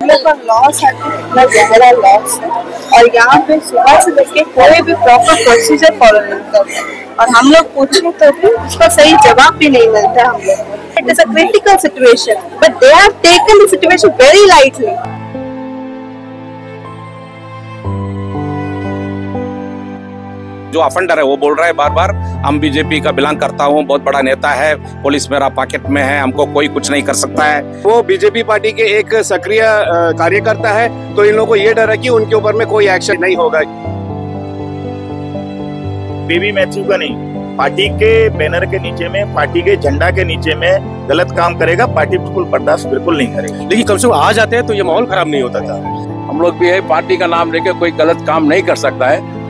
हम लोग का लॉस है तो इतना गहरा लॉस है और यहाँ पे सुबह से लेके कोई भी प्रॉपर प्रोसीजर फॉलो नहीं करता और हम लोग पूछे तो भी उसका सही जवाब भी नहीं मिलता हम लोग। It is a critical situation but they have taken the situation very lightly. जो अफेंडर है वो बोल रहा है बार बार हम बीजेपी का बिलोंग करता हूँ, बहुत बड़ा नेता है, पुलिस मेरा पॉकेट में है, हमको कोई कुछ नहीं कर सकता है। वो बीजेपी पार्टी के एक सक्रिय कार्यकर्ता है तो इन लोगों को ये डर है कि उनके ऊपर में कोई एक्शन नहीं होगा। बेबी मैथ्यू का नहीं, पार्टी के बैनर के नीचे में, पार्टी के झंडा के नीचे में गलत काम करेगा, पार्टी बिल्कुल बर्दाश्त बिल्कुल नहीं करेगी। लेकिन कम से कम आ जाते हैं तो ये माहौल खराब नहीं होता था। हम लोग भी है पार्टी का नाम लेके कोई गलत काम नहीं कर सकता है।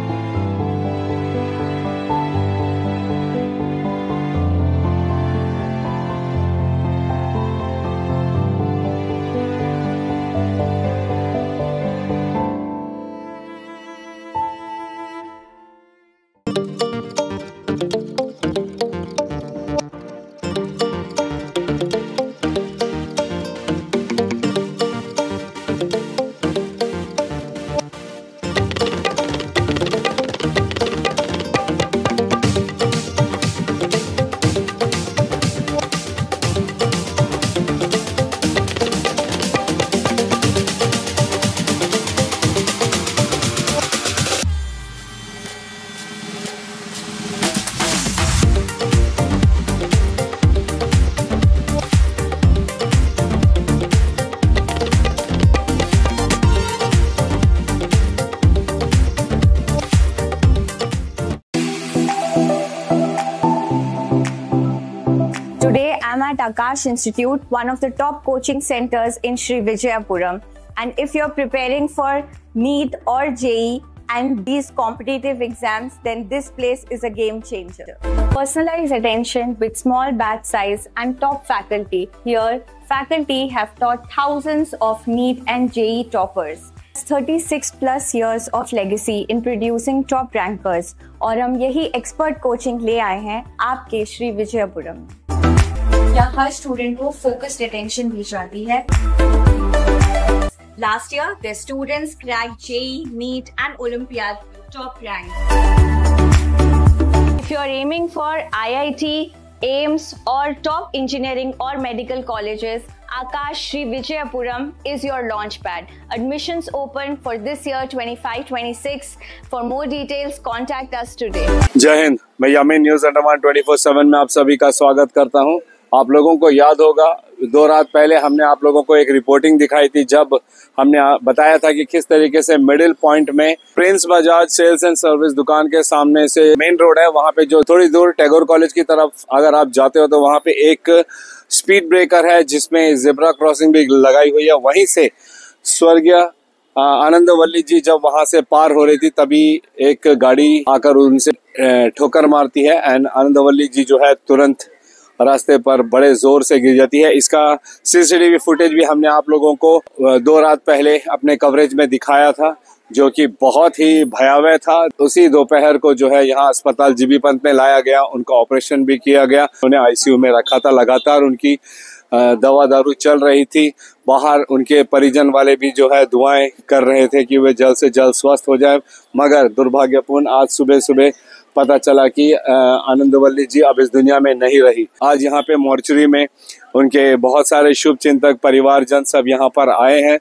Today, I'm at Akash Institute, one of the top coaching centers in Sri Vijayapuram. And if you're preparing for NEET or JEE and these competitive exams, then this place is a game changer. Personalized attention with small batch size and top faculty. Here, faculty have taught thousands of NEET and JEE toppers. 36 plus years of legacy in producing top rankers और हम यही expert coaching ले आए हैं आपके श्री विजयपुरम में। यहाँ हर student को फोकस्ड अटेंशन दी जाती है। Last year, their students cracked JEE, NEET and Olympiad top rank. If you are aiming for IIT, AIIMS or top engineering or medical colleges, Akash Sri Vijayapuram is your launchpad. Admissions open for this year 25-26. For more details, contact us today. जय हिंद, मैं यामीन news Andaman 24/7 में आप सभी का स्वागत करता हूं। आप लोगों को याद होगा 2 रात पहले हमने आप लोगों को एक रिपोर्टिंग दिखाई थी जब हमने बताया था कि किस तरीके से मिडिल पॉइंट में prince Bajaj sales and service दुकान के सामने से मेन रोड है, वहां पे जो थोड़ी दूर टैगोर कॉलेज की तरफ अगर आप जाते हो तो वहां पे एक स्पीड ब्रेकर है जिसमें जेब्रा क्रॉसिंग भी लगाई हुई है। वहीं से स्वर्गीय आनंदवल्ली जी जब वहां से पार हो रही थी तभी एक गाड़ी आकर उनसे ठोकर मारती है एंड आनंदवल्ली जी जो है तुरंत रास्ते पर बड़े जोर से गिर जाती है। इसका सीसीटीवी फुटेज भी हमने आप लोगों को 2 रात पहले अपने कवरेज में दिखाया था जो कि बहुत ही भयावह था। उसी दोपहर को जो है यहाँ अस्पताल जीबी पंत में लाया गया, उनका ऑपरेशन भी किया गया, उन्हें आईसीयू में रखा था। लगातार उनकी दवा दारू चल रही थी। बाहर उनके परिजन वाले भी जो है दुआएं कर रहे थे कि वे जल्द से जल्द स्वस्थ हो जाए, मगर दुर्भाग्यपूर्ण आज सुबह सुबह पता चला कि आनंदवल्ली जी अब इस दुनिया में नहीं रही। आज यहाँ पे मोर्चरी में उनके बहुत सारे शुभ चिंतक परिवारजन सब यहाँ पर आए हैं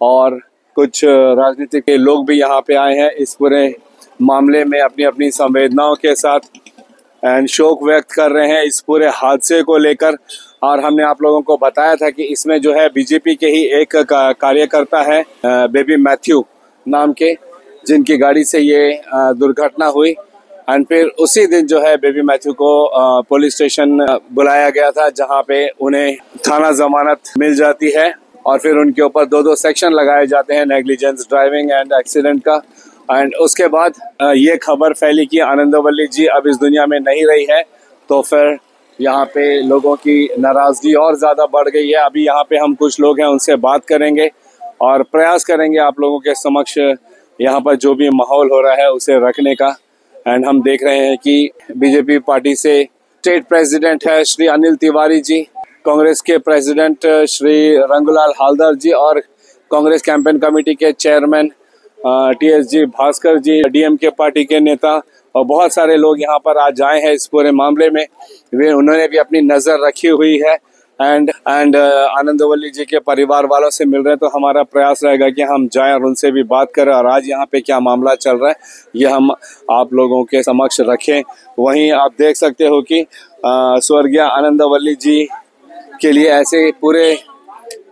और कुछ राजनीतिक के लोग भी यहाँ पे आए हैं इस पूरे मामले में अपनी अपनी संवेदनाओं के साथ एंड शोक व्यक्त कर रहे हैं इस पूरे हादसे को लेकर। और हमने आप लोगों को बताया था कि इसमें जो है बीजेपी के ही एक कार्यकर्ता है बेबी मैथ्यू नाम के, जिनकी गाड़ी से ये दुर्घटना हुई एंड फिर उसी दिन जो है बेबी मैथ्यू को पुलिस स्टेशन बुलाया गया था जहां पे उन्हें थाना जमानत मिल जाती है और फिर उनके ऊपर 2 सेक्शन लगाए जाते हैं, नेग्लिजेंस ड्राइविंग एंड एक्सीडेंट का। एंड उसके बाद ये खबर फैली कि आनंदवल्ली जी अब इस दुनिया में नहीं रही है, तो फिर यहाँ पे लोगों की नाराजगी और ज़्यादा बढ़ गई है। अभी यहाँ पे हम कुछ लोग हैं उनसे बात करेंगे और प्रयास करेंगे आप लोगों के समक्ष यहाँ पर जो भी माहौल हो रहा है उसे रखने का। एंड हम देख रहे हैं कि बीजेपी पार्टी से स्टेट प्रेसिडेंट है श्री अनिल तिवारी जी, कांग्रेस के प्रेसिडेंट श्री रंगूलाल हालदार जी और कांग्रेस कैंपेन कमेटी के चेयरमैन TSG भास्कर जी, DMK पार्टी के नेता और बहुत सारे लोग यहाँ पर आज आए हैं इस पूरे मामले में। उन्होंने भी अपनी नज़र रखी हुई है एंड आनंदवल्ली जी के परिवार वालों से मिल रहे हैं, तो हमारा प्रयास रहेगा कि हम जाएं और उनसे भी बात करें और आज यहाँ पे क्या मामला चल रहा है ये हम आप लोगों के समक्ष रखें। वहीं आप देख सकते हो कि स्वर्गीय आनंदवल्ली जी के लिए ऐसे पूरे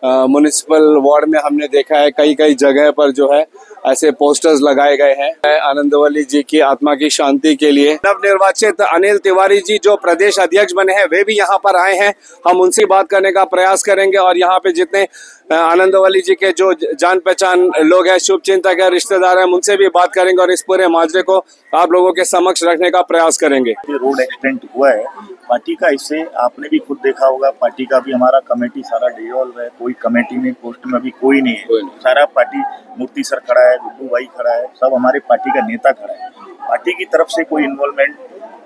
म्युनिसिपल वार्ड में हमने देखा है कई कई जगह पर जो है ऐसे पोस्टर्स लगाए गए हैं आनंदवल्ली जी की आत्मा की शांति के लिए। नवनिर्वाचित अनिल तिवारी जी जो प्रदेश अध्यक्ष बने हैं वे भी यहाँ पर आए हैं, हम उनसे बात करने का प्रयास करेंगे और यहाँ पे जितने आनंदवल्ली जी के जो जान पहचान लोग हैं, शुभ चिंतक है, रिश्तेदार हैं, उनसे भी बात करेंगे और इस पूरे माजरे को आप लोगों के समक्ष रखने का प्रयास करेंगे। रोड एक्सटेंड हुआ है पार्टी का, इससे आपने भी खुद देखा होगा, पार्टी का भी हमारा कमेटी सारा डिसॉल्व है, कोई कमेटी में पोस्ट में अभी कोई नहीं है, सारा पार्टी मूर्ति सर खड़ा है, गुड्डू भाई खड़ा है, सब हमारे पार्टी का नेता खड़ा है। पार्टी की तरफ से कोई इन्वॉल्वमेंट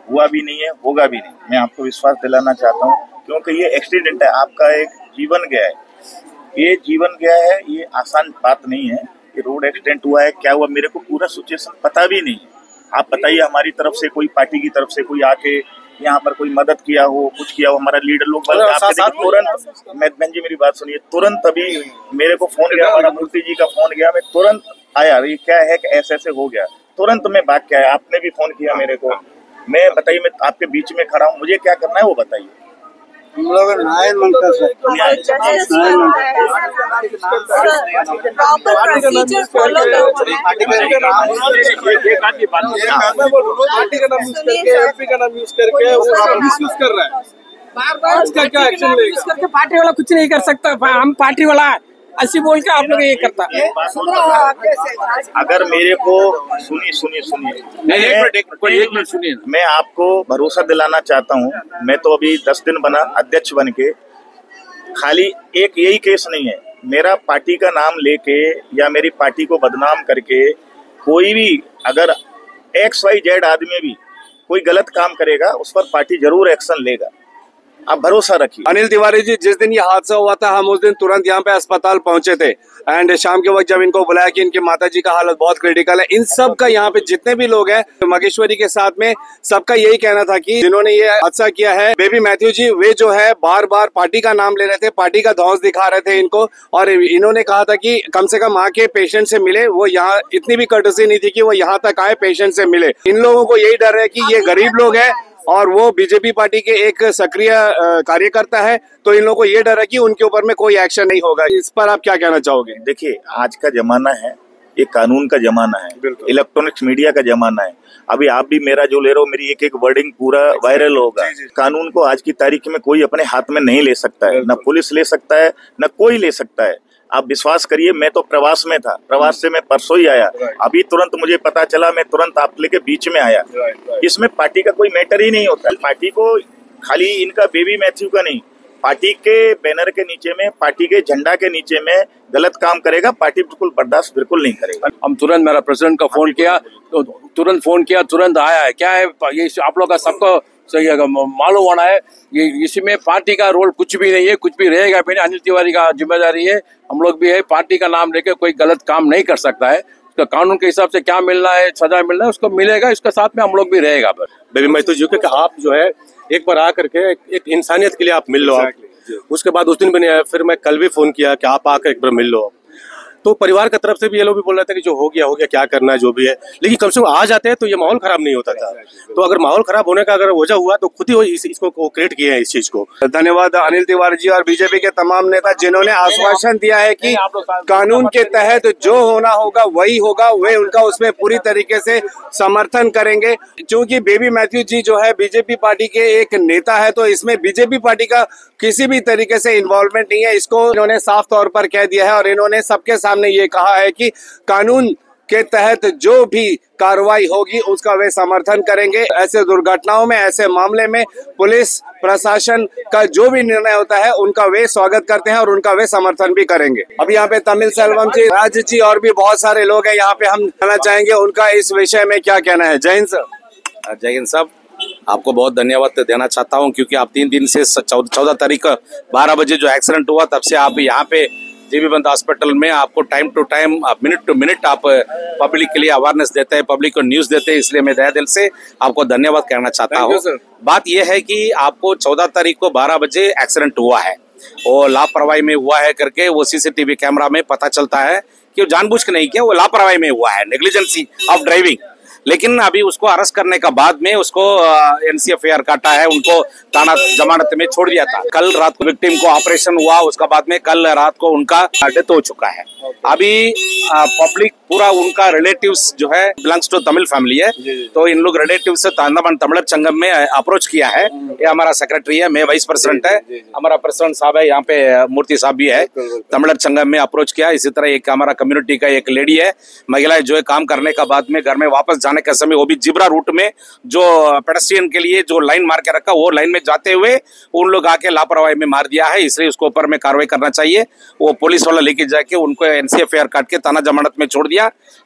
हुआ भी नहीं है, होगा भी नहीं। मैं आपको विश्वास दिलाना चाहता हूँ क्योंकि ये एक्सीडेंट है, आपका एक जीवन गया है, ये जीवन गया है, ये आसान बात नहीं है कि रोड एक्सीडेंट हुआ है, क्या हुआ मेरे को पूरा सिचुएशन पता भी नहीं है। आप बताइए हमारी तरफ से कोई पार्टी की तरफ से कोई आके यहाँ पर कोई मदद किया हो, कुछ किया हो, हमारा लीडर लोग तुरंत, बहन जी मेरी बात सुनिए, तुरंत अभी मेरे को फोन गया, हमारा मूर्ति जी का फोन गया, मैं तुरंत आया, ये क्या है कि ऐसे ऐसे हो गया, तुरंत मैं भाग के आया। आपने भी फोन किया मेरे को, मैं बताइए मैं आपके बीच में खड़ा हूँ, मुझे क्या करना है वो बताइए। हम लोग न्याय मांगते हैं इसका क्या एक्शन लेगा? करके पार्टी वाला कुछ नहीं कर सकता, हम पार्टी वाला ऐसी बोल के आप लोग ये करता है। अगर मेरे को सुनिए मैं आपको भरोसा दिलाना चाहता हूँ, मैं तो अभी 10 दिन बना अध्यक्ष बन के, खाली एक यही केस नहीं है, मेरा पार्टी का नाम लेके या मेरी पार्टी को बदनाम करके कोई भी अगर XYZ आदमी भी कोई गलत काम करेगा उस पर पार्टी जरूर एक्शन लेगा, आप भरोसा रखिए। अनिल तिवारी जी, जिस दिन ये हादसा हुआ था हम उस दिन तुरंत यहाँ पे अस्पताल पहुंचे थे एंड शाम के वक्त जब इनको बुलाया कि इनकी माताजी का हालत बहुत क्रिटिकल है, इन सब का यहाँ पे जितने भी लोग हैं मगेश्वरी के साथ में सबका यही कहना था कि जिन्होंने ये हादसा किया है बेबी मैथ्यू जी, वे जो है बार बार पार्टी का नाम ले रहे थे, पार्टी का धौंस दिखा रहे थे इनको, और इन्होंने कहा था कि कम से कम आके पेशेंट से मिले, वो यहाँ इतनी भी कर्टसी नहीं थी कि वो यहाँ तक आए पेशेंट से मिले। इन लोगों को यही डर है कि ये गरीब लोग हैं और वो बीजेपी पार्टी के एक सक्रिय कार्यकर्ता है, तो इन लोगों को ये डर है कि उनके ऊपर में कोई एक्शन नहीं होगा। इस पर आप क्या कहना चाहोगे? देखिए आज का जमाना है, ये कानून का जमाना है, इलेक्ट्रॉनिक्स मीडिया का जमाना है। अभी आप भी मेरा जो ले रहे हो, मेरी एक एक वर्डिंग पूरा वायरल होगा। कानून को आज की तारीख में कोई अपने हाथ में नहीं ले सकता है, न पुलिस ले सकता है, न कोई ले सकता है। आप विश्वास करिए, मैं तो प्रवास में था, प्रवास से मैं परसों ही आया, अभी तुरंत मुझे पता चला, मैं तुरंत आप लेके बीच में आया। इसमें पार्टी का कोई मैटर ही नहीं होता। पार्टी को खाली इनका बेबी मैथ्यू का नहीं, पार्टी के बैनर के नीचे में, पार्टी के झंडा के नीचे में गलत काम करेगा, पार्टी बिल्कुल बर्दाश्त बिल्कुल नहीं करेगा। हम तुरंत, मेरा प्रेसिडेंट का फोन किया तो तुरंत आया है। क्या है ये आप लोग का सबको मालूम होना है, ये इसमें पार्टी का रोल कुछ भी नहीं है, कुछ भी रहेगा भी नहीं। अनिल तिवारी का जिम्मेदारी है, हम लोग भी है, पार्टी का नाम लेके कोई गलत काम नहीं कर सकता है। उसका कानून के हिसाब से क्या मिलना है, सजा मिलना है, उसको मिलेगा, इसके साथ में हम लोग भी रहेगा। बेबी मैथ्यू जी कि आप जो है एक बार आ करके एक इंसानियत के लिए आप मिल लो। उसके बाद उस दिन भी नहीं आया, फिर मैं कल भी फोन किया कि आप आकर एक बार मिल लो। तो परिवार की तरफ से भी ये लोग भी बोल रहे थे कि जो हो गया क्या करना है जो भी है, लेकिन कम से कम आ जाते हैं तो ये माहौल खराब नहीं होता था। तो अगर माहौल खराब होने का अगर वजह हुआ तो खुद ही इसको क्रिएट किया है इस चीज को। धन्यवाद अनिल तिवारी जी और बीजेपी के तमाम नेता जिन्होंने आश्वासन दिया है कि कानून के तहत जो होना होगा वही होगा, वे उनका उसमें पूरी तरीके से समर्थन करेंगे। क्योंकि बेबी मैथ्यू जी जो है बीजेपी पार्टी के एक नेता है, तो इसमें बीजेपी पार्टी का किसी भी तरीके से इन्वॉल्वमेंट नहीं है, इसको इन्होंने साफ तौर पर कह दिया है। और इन्होंने सबके सामने ये कहा है कि कानून के तहत जो भी कार्रवाई होगी उसका वे समर्थन करेंगे। ऐसे दुर्घटनाओं में, ऐसे मामले में पुलिस प्रशासन का जो भी निर्णय होता है उनका वे स्वागत करते हैं और उनका वे समर्थन भी करेंगे। अब यहाँ पे तमिल सेल्वम जी, राज जी और भी बहुत सारे लोग हैं यहाँ पे, हम कहना चाहेंगे उनका इस विषय में क्या कहना है। जय हिंद सर। जय हिंद साहब, आपको बहुत धन्यवाद देना चाहता हूं क्योंकि आप 3 दिन से 14 तारीख 12 बजे जो एक्सीडेंट हुआ तब से आप यहाँ पे जीबी पंत हॉस्पिटल में आपको time to time, minute to minute आप पब्लिक के लिए अवेयरनेस देते हैं, पब्लिक को न्यूज देते हैं, इसलिए मैं तहे दिल से आपको धन्यवाद कहना चाहता हूँ। बात यह है कि आपको 14 तारीख को 12 बजे एक्सीडेंट हुआ है, वो लापरवाही में हुआ है करके वो सीसीटीवी कैमरा में पता चलता है कि वो जानबूझ के नहीं किया, वो लापरवाही में हुआ है, नेग्लिजेंसी ऑफ ड्राइविंग। लेकिन अभी उसको अरेस्ट करने का बाद में उसको NCFAR काटा है, उनको थाना जमानत में छोड़ दिया था। कल रात को विक्टिम को ऑपरेशन हुआ, उसका बाद में कल रात को उनका डेथ हो चुका है। अभी पब्लिक पूरा उनका रिलेटिव्स जो है बिलोंग्स टू तमिल फैमिली है, तो इन लोग रिलेटिव से तमिलर संगम में अप्रोच किया है। ये हमारा सेक्रेटरी है, मैं वाइस प्रेसिडेंट है, हमारा प्रेसिडेंट साहब है, यहाँ पे मूर्ति साहब भी है, तमिलर संगम में अप्रोच किया। इसी तरह एक हमारा कम्युनिटी का एक लेडी है, महिला जो है काम करने का बाद में घर में वापस जाने के समय वो भी जिब्रा रूट में जो पेडेस्ट्रियन के लिए जो लाइन मार के रखा, वो लाइन में जाते हुए उन लोग आके लापरवाही में मार दिया है, इसलिए उसको ऊपर में कार्रवाई करना चाहिए। वो पुलिस वाला लेके जाके उनको NCFAR काट के थाना जमानत में छोड़ दिया।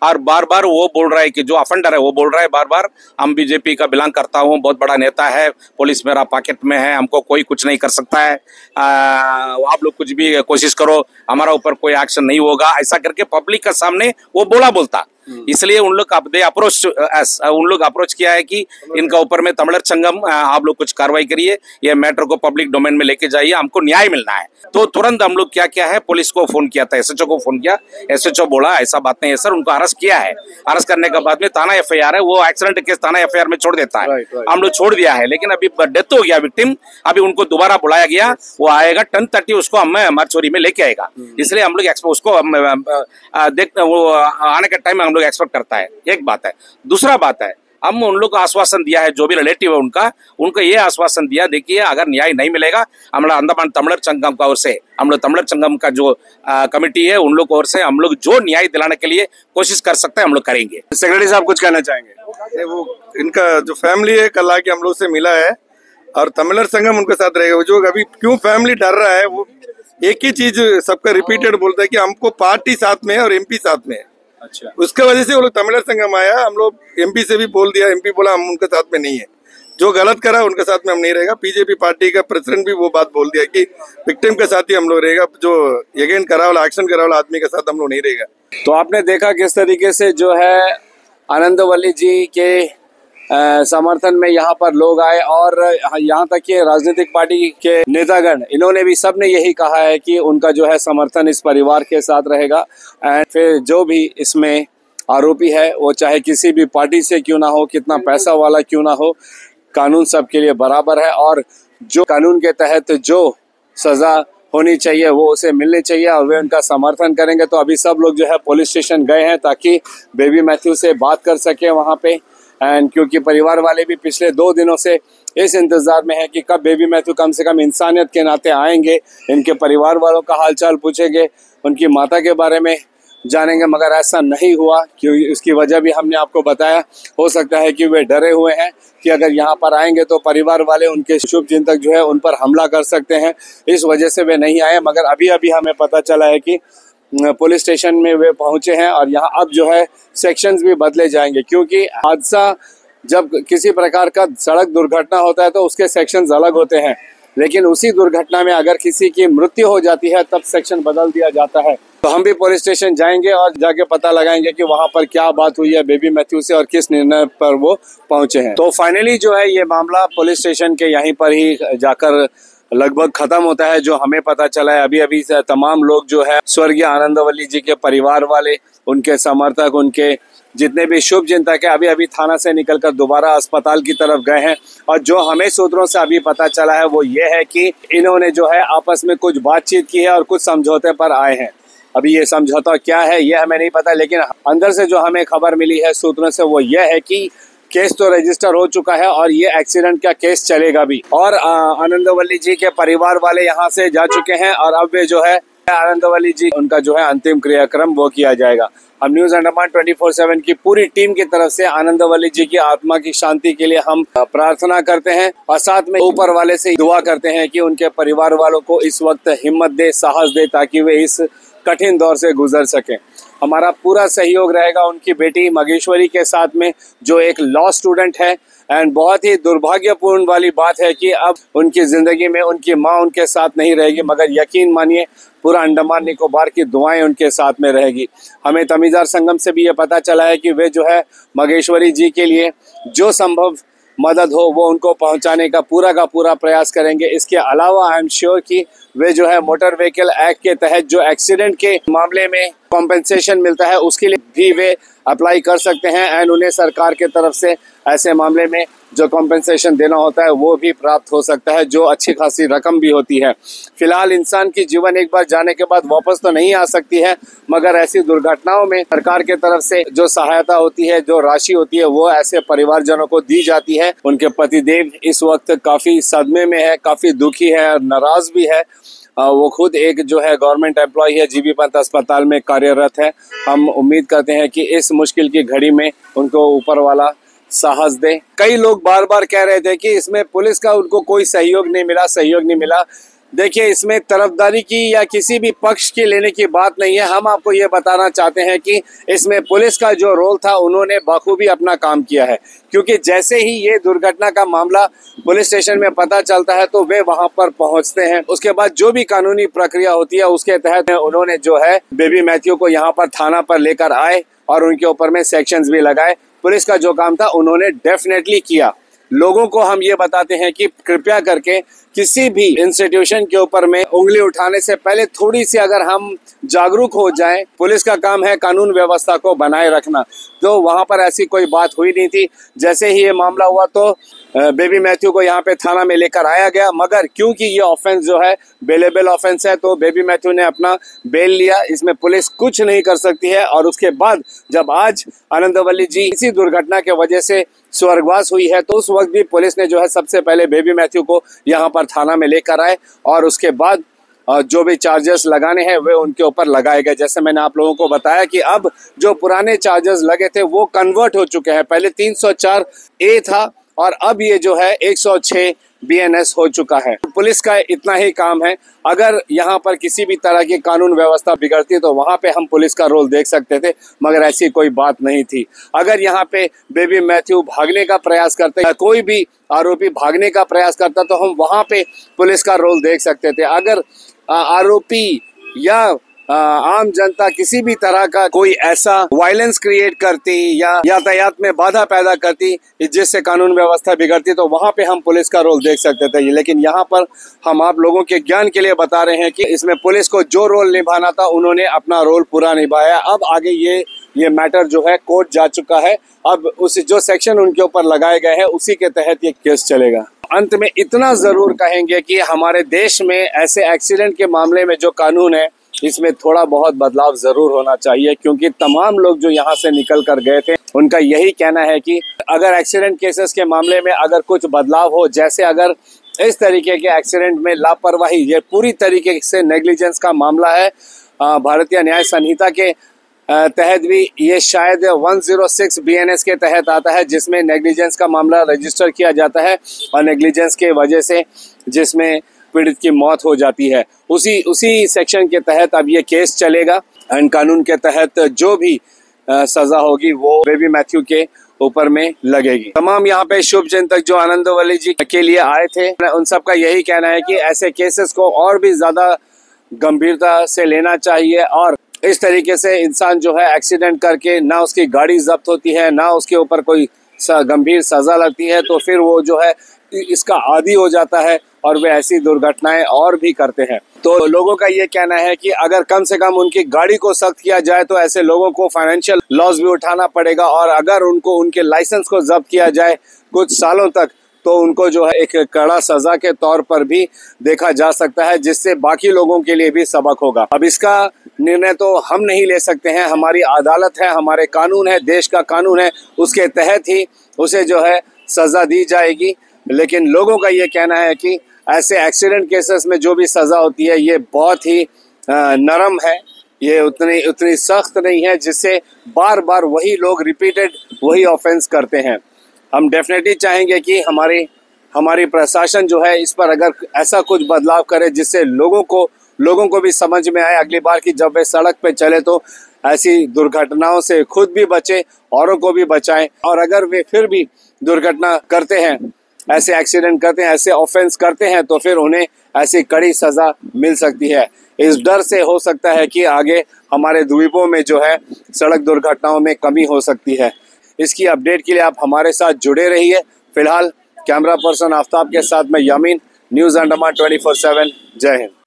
और बार बार वो बोल रहा है कि जो अफेंडर है वो बोल रहा है बार बार, हम बीजेपी का बिलोंग करता हूँ, बहुत बड़ा नेता है, पुलिस मेरा पॉकेट में है, हमको कोई कुछ नहीं कर सकता है, आप लोग कुछ भी कोशिश करो, हमारा ऊपर कोई एक्शन नहीं होगा, ऐसा करके पब्लिक के सामने वो बोलता। इसलिए उन लोग उन लोग अप्रोच किया है कि इनका ऊपर में तमिलर संगम आप लोग कुछ कार्रवाई करिए, ये मैटर को पब्लिक डोमेन में लेके जाइए, हमको न्याय मिलना है। तो तुरंत हम लोग क्या है, पुलिस को फोन किया था, SHO को फोन किया, SHO बोला ऐसा बात नहीं है सर, उनको अरेस्ट किया है। अरेस्ट करने के बाद में थाना FIR है, वो एक्सीडेंट केस थाना FIR में छोड़ देता है, हम लोग छोड़ दिया है। लेकिन अभी डेथ हो गया विक्टिम, अभी उनको दोबारा बुलाया गया, वो आएगा 10:30 उसको हम मरचोरी में लेके आएगा, इसलिए हम लोग उसको वो आने का टाइम हम लोग एक्सपेक्ट करता है। एक बात है। दूसरा बात है, हम उन लोग को आश्वासन दिया है, जो भी रिलेटिव है उनको ये आश्वासन दिया, देखिए अगर न्याय नहीं मिलेगा, हम लोग अंडमान तमिलर संगम का ओर से, हम लोग तमिलर संगम का जो कमेटी है उन लोग ओर से हम लोग जो न्याय दिलाने के लिए कोशिश कर सकते हैं हम लोग करेंगे। सेक्रेटरी साहब कुछ कहना चाहेंगे? वो इनका जो फैमिली है कल आके हम लोग से मिला है और तमिलर संगम उनके साथ रहेगा। जो अभी क्यों फैमिली डर रहा है, वो एक ही चीज सबका रिपीटेड बोलता है कि हमको पार्टी साथ में है और MP साथ में है। अच्छा, उसके वजह से वो लोग तमिलर संगम आया। हम लोग MP से भी बोल दिया, MP बोला हम उनके साथ में नहीं है, जो गलत करा उनके साथ में हम नहीं रहेगा। बीजेपी पार्टी का प्रेसिडेंट भी वो बात बोल दिया कि विक्टिम के साथ ही हम लोग रहेगा, जो अगेन करा वाला एक्शन करा वाला आदमी के साथ हम लोग नहीं रहेगा। तो आपने देखा किस तरीके से जो है आनंदवल्ली जी के समर्थन में यहाँ पर लोग आए, और यहाँ तक कि राजनीतिक पार्टी के नेतागण, इन्होंने भी सबने यही कहा है कि उनका जो है समर्थन इस परिवार के साथ रहेगा। एंड फिर जो भी इसमें आरोपी है वो चाहे किसी भी पार्टी से क्यों ना हो, कितना पैसा वाला क्यों ना हो, कानून सबके लिए बराबर है, और जो कानून के तहत जो सजा होनी चाहिए वो उसे मिलनी चाहिए, और वे उनका समर्थन करेंगे। तो अभी सब लोग जो है पुलिस स्टेशन गए हैं ताकि बेबी मैथ्यू से बात कर सके वहाँ पे। एंड क्योंकि परिवार वाले भी पिछले 2 दिनों से इस इंतजार में है कि कब बेबी मैथ्यू कम से कम इंसानियत के नाते आएंगे, इनके परिवार वालों का हालचाल पूछेंगे, उनकी माता के बारे में जानेंगे, मगर ऐसा नहीं हुआ। क्योंकि उसकी वजह भी हमने आपको बताया, हो सकता है कि वे डरे हुए हैं कि अगर यहाँ पर आएंगे तो परिवार वाले उनके शुभचिंतक जो है उन पर हमला कर सकते हैं, इस वजह से वे नहीं आए। मगर अभी अभी हमें पता चला है कि पुलिस स्टेशन में वे पहुंचे हैं, और यहाँ अब जो है सेक्शंस भी बदले जाएंगे, क्योंकि हादसा जब किसी प्रकार का सड़क दुर्घटना होता है तो उसके सेक्शंस अलग होते हैं, लेकिन उसी दुर्घटना में अगर किसी की मृत्यु हो जाती है तब सेक्शन बदल दिया जाता है। तो हम भी पुलिस स्टेशन जाएंगे और जाके पता लगाएंगे कि वहाँ पर क्या बात हुई है बेबी मैथ्यू से और किस निर्णय पर वो पहुंचे हैं। तो फाइनली जो है ये मामला पुलिस स्टेशन के यहीं पर ही जाकर लगभग खत्म होता है, जो हमें पता चला है। अभी अभी से तमाम लोग जो है स्वर्गीय आनंदवल्ली जी के परिवार वाले, उनके समर्थक, उनके जितने भी शुभ चिंतक है, अभी अभी थाना से निकलकर दोबारा अस्पताल की तरफ गए हैं। और जो हमें सूत्रों से अभी पता चला है वो ये है कि इन्होंने जो है आपस में कुछ बातचीत की है और कुछ समझौते पर आए हैं। अभी ये समझौता क्या है ये हमें नहीं पता, लेकिन अंदर से जो हमें खबर मिली है सूत्रों से वो ये है कि केस तो रजिस्टर हो चुका है और ये एक्सीडेंट का केस चलेगा भी। और आनंदवल्ली जी के परिवार वाले यहाँ से जा चुके हैं और अब वे जो है आनंदवल्ली जी उनका जो है अंतिम क्रियाक्रम वो किया जाएगा। अब न्यूज अंडमान 24/7 की पूरी टीम की तरफ से आनंदवली जी की आत्मा की शांति के लिए हम प्रार्थना करते हैं और साथ में ऊपर वाले से दुआ करते हैं कि उनके परिवार वालों को इस वक्त हिम्मत दे, साहस दे, ताकि वे इस कठिन दौर से गुजर सकें। हमारा पूरा सहयोग रहेगा उनकी बेटी मगेश्वरी के साथ में, जो एक लॉ स्टूडेंट है। एंड बहुत ही दुर्भाग्यपूर्ण वाली बात है कि अब उनकी जिंदगी में उनकी माँ उनके साथ नहीं रहेगी, मगर यकीन मानिए पूरा अंडमान निकोबार की दुआएं उनके साथ में रहेगी। हमें तमीज़ार संगम से भी ये पता चला है कि वे जो है मगेश्वरी जी के लिए जो संभव मदद हो वो उनको पहुंचाने का पूरा प्रयास करेंगे। इसके अलावा आई एम श्योर कि वे जो है मोटर व्हीकल एक्ट के तहत जो एक्सीडेंट के मामले में कॉम्पेंसेशन मिलता है उसके लिए भी वे अप्लाई कर सकते हैं एंड उन्हें सरकार के तरफ से ऐसे मामले में जो कॉम्पेंसेशन देना होता है वो भी प्राप्त हो सकता है, जो अच्छी खासी रकम भी होती है। फिलहाल इंसान की जीवन एक बार जाने के बाद वापस तो नहीं आ सकती है, मगर ऐसी दुर्घटनाओं में सरकार के तरफ से जो सहायता होती है, जो राशि होती है, वो ऐसे परिवारजनों को दी जाती है। उनके पतिदेव इस वक्त काफी सदमे में है, काफी दुखी है और नाराज भी है। वो खुद एक जो है गवर्नमेंट एम्प्लॉय है, जीबी पंत अस्पताल में कार्यरत है। हम उम्मीद करते हैं कि इस मुश्किल की घड़ी में उनको ऊपर वाला साहस दे। कई लोग बार बार कह रहे थे कि इसमें पुलिस का उनको कोई सहयोग नहीं मिला। देखिए, इसमें तरफदारी की या किसी भी पक्ष की लेने की बात नहीं है। हम आपको ये बताना चाहते हैं कि इसमें पुलिस का जो रोल था उन्होंने बखूबी अपना काम किया है, क्योंकि जैसे ही ये दुर्घटना का मामला पुलिस स्टेशन में पता चलता है तो वे वहां पर पहुंचते हैं। उसके बाद जो भी कानूनी प्रक्रिया होती है उसके तहत उन्होंने जो है बेबी मैथ्यू को यहाँ पर थाना पर लेकर आए और उनके ऊपर में सेक्शंस भी लगाए। पुलिस का जो काम था उन्होंने डेफिनेटली किया। लोगों को हम ये बताते हैं कि कृपया करके किसी भी इंस्टीट्यूशन के ऊपर में उंगली उठाने से पहले थोड़ी सी अगर हम जागरूक हो जाएं। पुलिस का काम है कानून व्यवस्था को बनाए रखना, तो वहां पर ऐसी कोई बात हुई नहीं थी। जैसे ही ये मामला हुआ तो बेबी मैथ्यू को यहाँ पे थाना में लेकर आया गया, मगर क्योंकि ये ऑफेंस जो है बेलेबल ऑफेंस है तो बेबी मैथ्यू ने अपना बेल लिया। इसमें पुलिस कुछ नहीं कर सकती है। और उसके बाद जब आज आनंदवली जी इसी दुर्घटना के वजह से स्वर्गवास हुई है तो उस वक्त भी पुलिस ने जो है सबसे पहले बेबी मैथ्यू को यहाँ पर थाना में लेकर आए और उसके बाद जो भी चार्जेस लगाने हैं वे उनके ऊपर लगाए गए। जैसे मैंने आप लोगों को बताया कि अब जो पुराने चार्जेस लगे थे वो कन्वर्ट हो चुके हैं। पहले 304A था और अब ये जो है 106 BNS हो चुका है। पुलिस का इतना ही काम है। अगर यहाँ पर किसी भी तरह की कानून व्यवस्था बिगड़ती तो वहाँ पे हम पुलिस का रोल देख सकते थे, मगर ऐसी कोई बात नहीं थी। अगर यहाँ पे बेबी मैथ्यू भागने का प्रयास करते, कोई भी आरोपी भागने का प्रयास करता तो हम वहाँ पे पुलिस का रोल देख सकते थे। अगर आरोपी या आम जनता किसी भी तरह का कोई ऐसा वायलेंस क्रिएट करती या यातायात में बाधा पैदा करती जिससे कानून व्यवस्था बिगड़ती तो वहां पे हम पुलिस का रोल देख सकते थे। लेकिन यहाँ पर हम आप लोगों के ज्ञान के लिए बता रहे हैं कि इसमें पुलिस को जो रोल निभाना था उन्होंने अपना रोल पूरा निभाया। अब आगे ये मैटर जो है कोर्ट जा चुका है। अब उस जो सेक्शन उनके ऊपर लगाए गए हैं उसी के तहत ये केस चलेगा। अंत में इतना जरूर कहेंगे कि हमारे देश में ऐसे एक्सीडेंट के मामले में जो कानून है इसमें थोड़ा बहुत बदलाव जरूर होना चाहिए, क्योंकि तमाम लोग जो यहाँ से निकल कर गए थे उनका यही कहना है कि अगर एक्सीडेंट केसेस के मामले में अगर कुछ बदलाव हो, जैसे अगर इस तरीके के एक्सीडेंट में लापरवाही, ये पूरी तरीके से नेग्लिजेंस का मामला है। भारतीय न्याय संहिता के तहत भी ये शायद 106 BNS के तहत आता है, जिसमें नेग्लिजेंस का मामला रजिस्टर किया जाता है और नेग्लिजेंस के वजह से जिसमें पीड़ित की मौत हो जाती है, उसी सेक्शन के तहत अब ये केस चलेगा। एंड कानून के तहत जो भी सजा होगी वो बेबी मैथ्यू के ऊपर में लगेगी। तमाम यहाँ पे शुभ चिंतक जो आनंदवली जी के लिए आए थे उन सब का यही कहना है कि ऐसे केसेस को और भी ज्यादा गंभीरता से लेना चाहिए और इस तरीके से इंसान जो है एक्सीडेंट करके ना उसकी गाड़ी जब्त होती है ना उसके ऊपर कोई गंभीर सजा लगती है तो फिर वो जो है इसका आदी हो जाता है और वे ऐसी दुर्घटनाएं और भी करते हैं। तो लोगों का ये कहना है कि अगर कम से कम उनकी गाड़ी को सख्त किया जाए तो ऐसे लोगों को फाइनेंशियल लॉस भी उठाना पड़ेगा और अगर उनको उनके लाइसेंस को जब्त किया जाए कुछ सालों तक तो उनको जो है एक कड़ा सजा के तौर पर भी देखा जा सकता है, जिससे बाकी लोगों के लिए भी सबक होगा। अब इसका निर्णय तो हम नहीं ले सकते हैं, हमारी अदालत है, हमारे कानून है, देश का कानून है, उसके तहत ही उसे जो है सजा दी जाएगी। लेकिन लोगों का ये कहना है कि ऐसे एक्सीडेंट केसेस में जो भी सजा होती है ये बहुत ही नरम है, ये उतनी सख्त नहीं है जिससे बार बार वही लोग रिपीटेड वही ऑफेंस करते हैं। हम डेफिनेटली चाहेंगे कि हमारी प्रशासन जो है इस पर अगर ऐसा कुछ बदलाव करे जिससे लोगों को भी समझ में आए अगली बार कि जब वे सड़क पे चले तो ऐसी दुर्घटनाओं से खुद भी बचे, औरों को भी बचाएं। और अगर वे फिर भी दुर्घटना करते हैं, ऐसे एक्सीडेंट करते हैं, ऐसे ऑफेंस करते हैं तो फिर उन्हें ऐसी कड़ी सजा मिल सकती है। इस डर से हो सकता है कि आगे हमारे द्वीपों में जो है सड़क दुर्घटनाओं में कमी हो सकती है। इसकी अपडेट के लिए आप हमारे साथ जुड़े रहिए। फिलहाल कैमरा पर्सन आफ्ताब के साथ मैं यामीन, न्यूज़ अंडमान 24/7। जय हिंद।